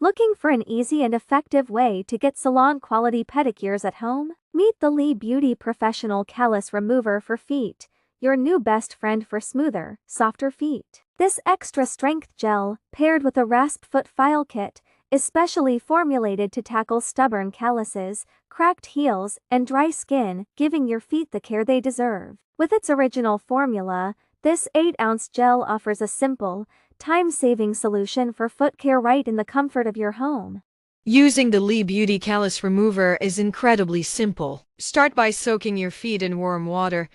Looking for an easy and effective way to get salon-quality pedicures at home? Meet the Lee Beauty Professional Callus Remover for Feet, your new best friend for smoother, softer feet. This extra-strength gel, paired with a Rasp foot file kit, is specially formulated to tackle stubborn calluses, cracked heels, and dry skin, giving your feet the care they deserve. With its original formula, this 8-ounce gel offers a simple, time-saving solution for foot care right in the comfort of your home. Using the Lee Beauty Callus Remover is incredibly simple. Start by soaking your feet in warm water,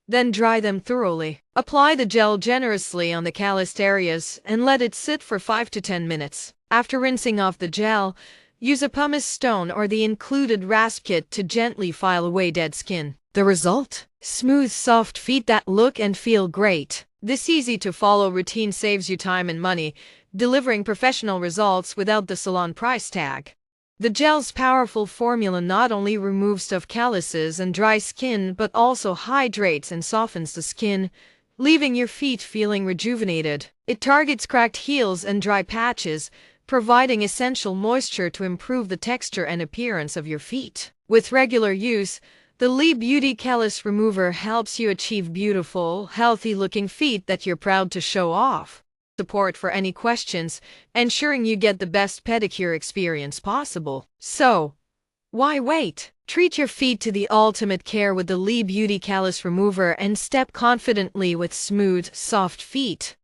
then dry them thoroughly. Apply the gel generously on the calloused areas and let it sit for 5 to 10 minutes. After rinsing off the gel, use a pumice stone or the included Rasp kit to gently file away dead skin. The result? Smooth, soft feet that look and feel great. This easy-to-follow routine saves you time and money, delivering professional results without the salon price tag. The gel's powerful formula not only removes tough calluses and dry skin but also hydrates and softens the skin, leaving your feet feeling rejuvenated. It targets cracked heels and dry patches, providing essential moisture to improve the texture and appearance of your feet. With regular use, the Lee Beauty Callus Remover helps you achieve beautiful, healthy-looking feet that you're proud to show off. Support for any questions, ensuring you get the best pedicure experience possible. So, why wait? Treat your feet to the ultimate care with the Lee Beauty Callus Remover and step confidently with smooth, soft feet.